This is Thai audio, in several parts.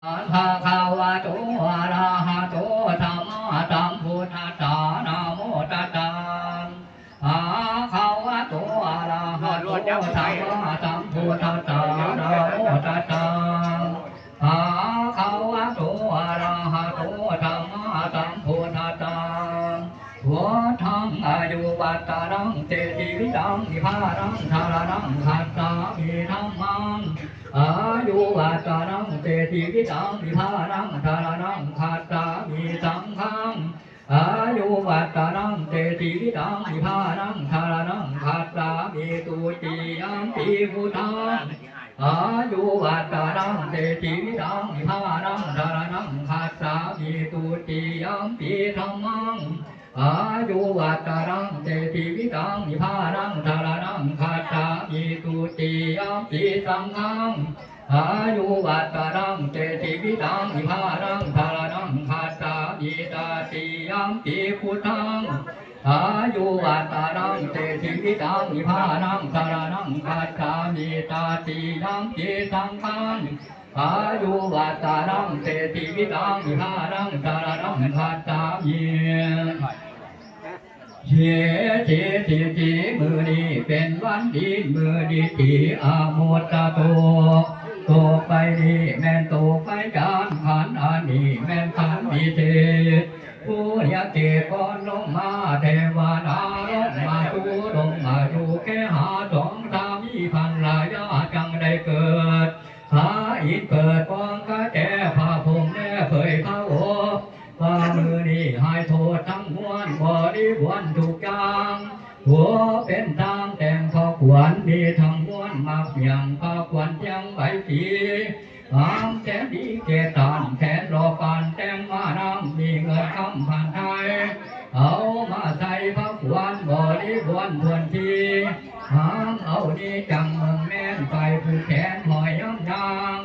ภะคะวะโตอะระหะโตสัมมาสัมพุทธัสสะนะโมตัสสะภะคะวะโตอะระหะโตสัมมาสัมพุทธัสสะนะโมตัสสะภะคะวะโตอะระหะโตสัมมาสัมพุทธัสสะพุทธังอายุวัตตังเตติวิตังนิพพานังธารนังคัสสามิธัมมังอายุวัตตังเตติวิตังนิพพานังธารนังคัสสามิสังฆังอายุวัตตังเตติวิตังนิพพานังธารนังคัสสามิตุติยัมปิพุทธังอายุวัตตังเตติวิตังนิพพานังธารนังคัสสามิตุติยัมปิธัมมังอายุวัตตังเตติวิตังนิพพานังธารนังคัสสามิตุติยัมปิสังฆังอายุวัตตังเตติวิตังนิพพานังธารนังคัสสามิตติยัมปิพุทธังอายุวัตตังเตติวิตังนิพพานังธารนังคัสสามิตติยัมปิสังฆังอายุวัตตังเตติวิตังนิพพานังธารนังคัสสามิเยทีมือนี้เป็นวันดีมือดีที่อาโมตะโตตกไปนี่แม่นตกไปจานขันอันนี้แม่นขันมีเทศผู้ยะเกตก่อนลงมาเทวดาลงมาดูลงมาดูแค่หาสองสามีพันหลายาจังได้เกิดหาอินเปิดปองกะแจพาผมแน่เผยพระโอว่ามือนี้หายโทษทั้งมวลบริบวนทุกอย่างหัวเป็นทางแต่งพอขวัญดีทั้งมวลมาเพียงพอขวัญยังใบปีหามแขนดีเกตานแขนรอปานแต่งมาน้ำมีเงินคำผ่านไทยเอามาใส่พระขวัญบริบวนทวนทีหามเอาดีจังเมืองแม่นไปผู้แขนหอยย่ำยาง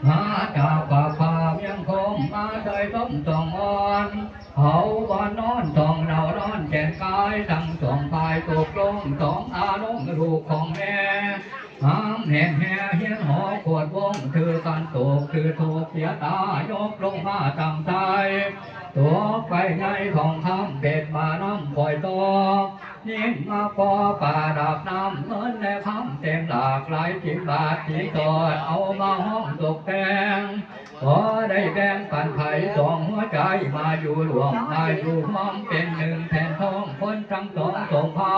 มาจากป่าป่าเมียงคมมาโดยต้มตองอ่อนเขาบ้านนอนตองเรานอนแขนกายทั้งสองพายตกลงสองอาลงลูกของแม่ห้ามแห่งแห่เฮียนหอขวดวงคือการตกคือถูกเสียตายกลงมาตั้งใจตัวไปไงของคำเป็ดมาน้ำปล่อยตัวนิ่งมาปอป่าดับน้ำเงินในคำเต็มหลากหลายจิบบาทที่ตอดเอามาห้องตกแต่งพอได้แบ่งปันไผ่สองหัวใจมาอยู่หลวงมาอยู่ห้องเป็นหนึ่งแผ่นทองคนทั้งสองสองเผา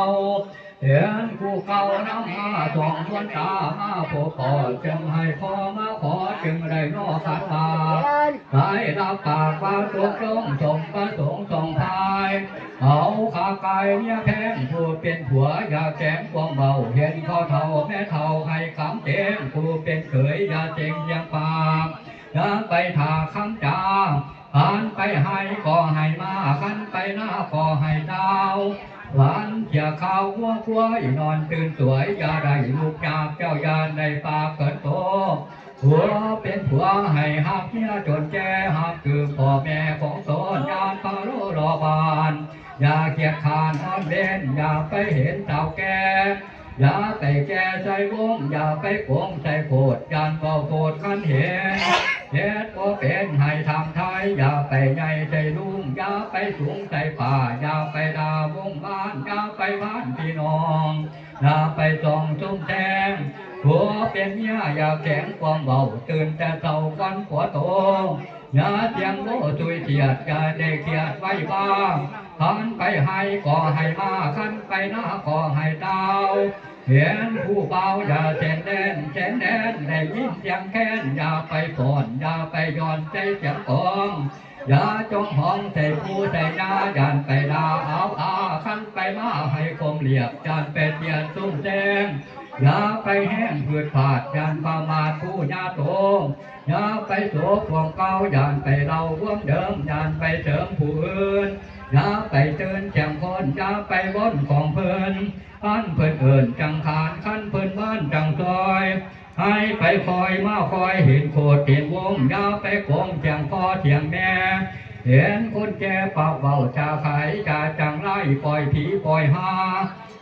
เห็นกูเก่าน้ำมาสองทวนตามาพบพอจึงให้พ่อมาขอจึงได้นอขันมาได้รับปากว่าตัวกลงส่งประสงค์ส่งพายเอาขาไก่เนี่ยแพงผู้เป็นผัวอยากแจ้งความเบาเห็นเขาเท่าแม่เท่าให้คำเต็มผู้เป็นเขยอย่าเจงยังปากอย่าไปถ่าคำจาหันไปให้ก็ให้มาขันไปหน้าก็ให้ดาวหวานอย่าข้าวหัวขั้วอย่านอนตื่นสวยอย่าได้ลูกจากเจ้ายานในปากเกิดโตผัวเป็นผัวให้หักเมียจนแก่หักคือพ่อแม่ของตนยานพาโลรอบานอย่าเกียดขานนอนเล่นอย่าไปเห็นเต่าแก่อย่าไปแก่ใจวงอย่าไปโกงใจโกรธยานเบาโกรธกันเห็นเฮ็ดก็เป็นให้ทำไทยอย่าไปใหญ่ใจลุงอย่าไปสูงใจป่าอย่าไปด่าวงบ้านอย่าไปบ้านพี่น้องอย่าไปส่องจุ้มแทงผัวเป็นเมียอย่าแข็งความเบาตื่นแต่เศร้าวันขวโตอย่าเตียงโง่ตุยเทียดอย่าได้เกียดไว้บ้างขันไปให้ก็ให้มาขันไปหน้าก็ให้ดาวเห็นผู้เบาอย่าเช่นแดนได้ยินเสียงแค้นอย่าไปก่อนอย่าไปย้อนใจเสียงกองอย่าจงห้องใส่ผู้ใส่ยาย่านไปดาเอาขันไปมาให้คมเหลียบจานไปเตียนซุ้มแดงอย่าไปแห้งผืดผาดย่านประมาทผู้ยาโตอย่าไปโสความเก่าย่านไปเราร่วมเดิมย่านไปเสริมผู้อื่นอย่าไปเตือนแข่งคนอย่าไปวนของเพิ่นขันเพิ่นเอิ่นจังขานขันเพิ่นบ้านจังซอยให้ไปคอยมาคอยเห็นโคตรเห็นวงอย่าไปโกงเถียงพ่อเถียงแม่เห็นคนแก่ปากเบาจะขายจะจังไล่ปล่อยผีปล่อยหา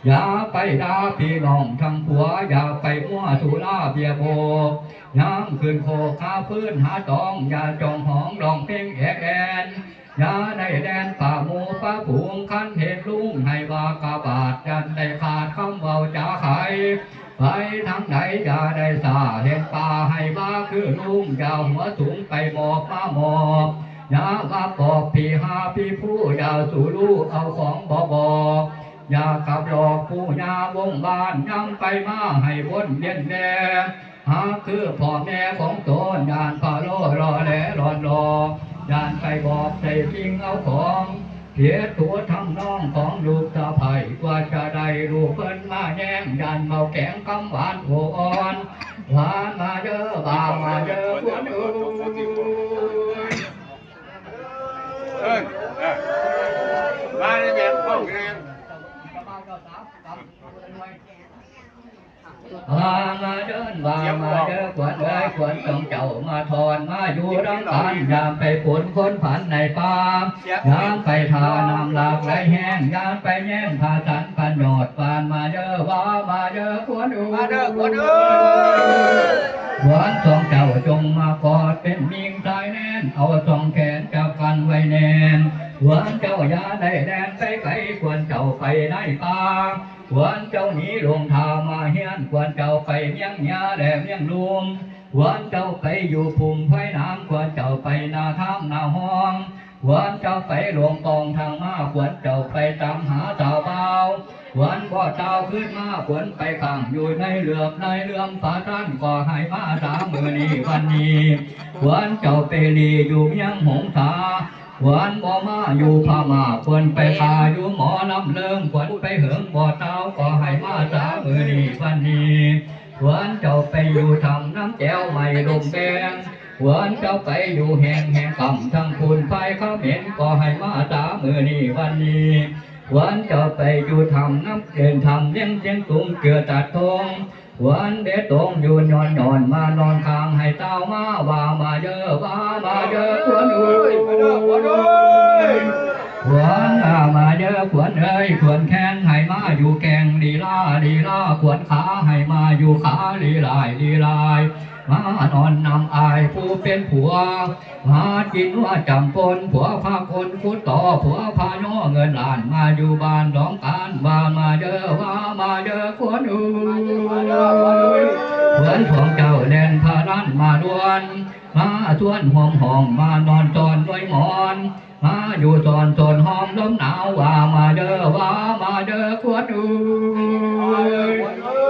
อย่าไปด่าพี่น้องทั้งผัวอย่าไปมั่วสุราเบียโบ ย้ำขึ้นโคข้าพื้นหาตองอย่าจองหองลองเพลงแอกแอนอย่าได้แดนป่าหมูป่าผงคันเหตุลุงให้ว่ากาบาดยันได้ขาดคำเบาจ่าไขไปทางไหนอย่าได้สาเห็นป่าให้มาคือลุงอย่าหัวสูงไปบอกมาหมอบอย่ามาปอบพี่หาพี่ผู้อย่าสู่ลูกเอาของบอกอย่ากับหลอกผู้ยาวงบ้านย้ำไปมาให้วนเย็นแดงหาคือพ่อแม่ของตนยานพาโลรอแหลรอนรอยานไปบอกใจจริงเอาของเสียตัวทั้งน้องของลูกสะใภ้กว่าจะได้ลูกเพิ่นมาแย่งยานเมาแข็งคำหวานโอนหวานมาเยอะบามาเยอะคนอื่นมาในแบบห้องน้มาเดินมาเดินขวัญเอ้ยขวัญต้องเจ้ามาทอนมาอยู่ดังกันยามไปผลคนผันในป่ายามไปทานำหลากไหลแห้งยามไปแย่งพาสันพันหยอดปานมาเด้อว่ามาเด้อขวัญมาเด้อขวัญขวัญสองเจ้าจงมากอดเป็นมิงสายแน่นเอาสองแขนจับกันไว้แน่นขวัญเจ้าอย่าได้แดนไปไกลขวัญเจ้าไปในป่าควรเจ้าหนีลงทามาเฮียนควรเจ้าไปเมียงยาแดมเมียงลุมควรเจ้าไปอยู่ภูมิไฟน้ำควรเจ้าไปนาถ้ำนาห้องควรเจ้าไปหลวงตองทางมาควรเจ้าไปตามหาสาวเบาควรบ่เจ้าขึ้นมาควรไปขังอยู่ในเรื่องฝาท่านก็ให้มาสามมือนี้วันนี้ควรเจ้าไปลีอยู่เมียงหงสาขวัญบ่มาอยู่พม่าควรไปพาอยู่หมอลำเลิงขวัญไปเหิงบ่อเต้าก็ให้มาสามือนี้วันนี้ขวัญเจ้าไปอยู่ทำน้ำแก้วไม่ลมแดงขวัญเจ้าไปอยู่แห่งกำทั้งคุณไฟเขาเหม็นก็ให้มาสามือนี้วันนี้ขวัญเจ้าไปอยู่ทำน้ำเกินทำเลี้ยงเจียงตุงเกลือตัดทงวันเดตงอยู่นอนมานอนข้างให้เต้ามาว่ามาเยอะว่ามาเยอะขวัญเอ้ยมาเยอะขวัญเอ้ยขวัญมาเยอะขวัญเอ้ยขวัญแข้งให้มาอยู่แกงลีลาขวัญขาให้มาอยู่ขาลีลายมานอนนำอายผู้เป็นผัวมากินว่าจำปนผัวพาคนคุดต่อผัวพาย่อเงินล้านมาอยู่บ้านร้องการบ้านมาเยอะว่ามาเยอะขวัญเอ้ยขวัญของเจ้าแดนพารันมาดวนมาชวนห้องมานอนจอนด้วยหมอนมาอยู่จอนหอมลมหนาวว่ามาเด้อว่ามาเด้อขวัญเอ้ย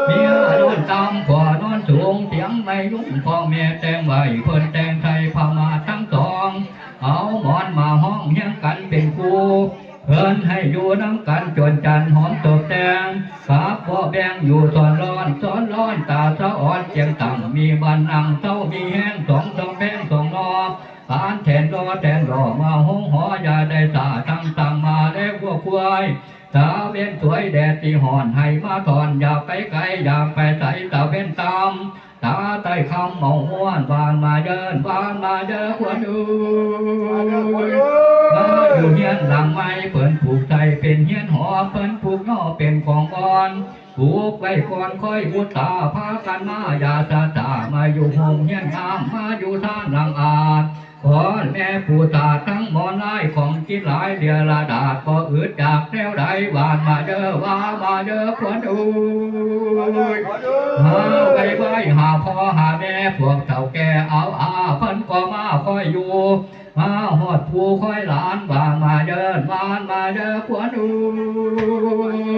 เมียนอนตามขวานอนสูงเสียงไม่ยุ่งพ่อแม่แต่งไว้เพิ่นแต่งไทยพม่าทั้งสองเอาหมอนมาห้องเฮียงกันเป็นคู่เพิ่นให้อยู่น้ำกันจนจันหอมตกแต่งกับพ่อแบงอยู่สอนร้อนตาสะอ่อนเจียงต่ำมีบันอังเต้ามีแห้งสองแบงสองนอปานแทนรอมาห้องหออย่าได้ตาตั้งมาได้วัวควายตาเว้นสวยแดดที่ห่อนให้มาถอนอย่าไปไกลอย่าไปใส่ตาเว้นตามตาใต้คำเมาห้วนวานมาเดินขวัญเอ้ยมาอยู่เฮียนหลังไม้เพิ่นผูกใจเป็นเฮียนหอเพิ่นผูกนอเป็นของอ่อนผูกไว้ก่อนค่อยบุตาพากันมาอย่าตามาอยู่ห้องเฮียนงามมาอยู่ท่านหลังอาจขอแม่ผู้ตาทั้งหมอนไล่ของกินหลายเดียละดาดก็อึดจากแนวใดหวานมาเด้อว่ามาเด้อขวัญเอ้ยหาไว้หาพ่อหาแม่พวกเฒ่าแก่เอาเพิ่นก็มาคอยอยู่มาหอดผู้คอยหลานว่ามาเดินวานมาเด้อขวัญเอ้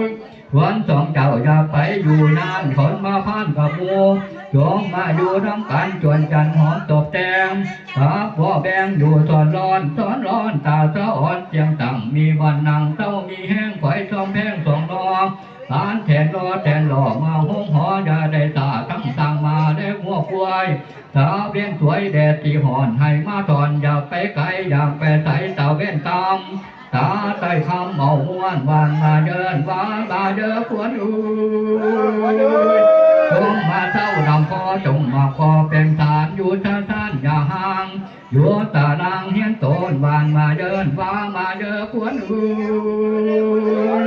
ยขวัญสองเจ้าอย่าไปอยู่นานคนมาพานกับหมู่จงมาอยู่น้ำกันจวนจันหอมตบแต่งตาพ่อแบงอยู่สอนร้อนตาสะอ่อนเจียงต่ำมีวันนั่งเต้ามีแห้งไฟซ้อมแห้งสองนอตานแทนรอมาห้องหออย่าได้ตาตั้งมาได้หัวควายตาเบี้ยนสวยแดดที่ห่อนให้มาถอนอย่าไปไกลอย่าไปใส่ตาเว้นตามตาใต้คำเมาห้วนวานมาเดินวานมาเด้อขวัญเอ้ยจงมาเท่าดำพอจงมาพอเป็นฐานอยู่ท่านอย่าห่างอยู่ตารางเฮียนโตนวานมาเดินว่ามาเด้อขวัญเอ้ย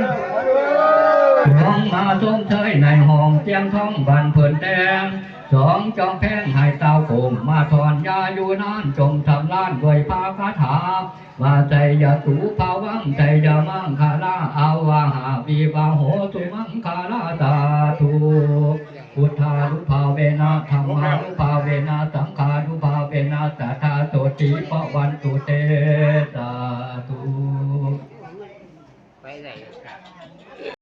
จงมาส้มเชยในห้องเตียงท้องบันเพิ่นแดง สองจองแพ่งให้เต้าโกงมาถอนยาอยู่นานจงทำล้านด้วยภาคาถาว่าใจยาสูภาวังใจยามังคาลาอาวาหาวีบาโหตุมังคาลาตาตุพุทธานุภาเวนะธรรมานุภาเวนะสังฆานุภาเวนะสัทธาโสติปวันตุเตสาธุ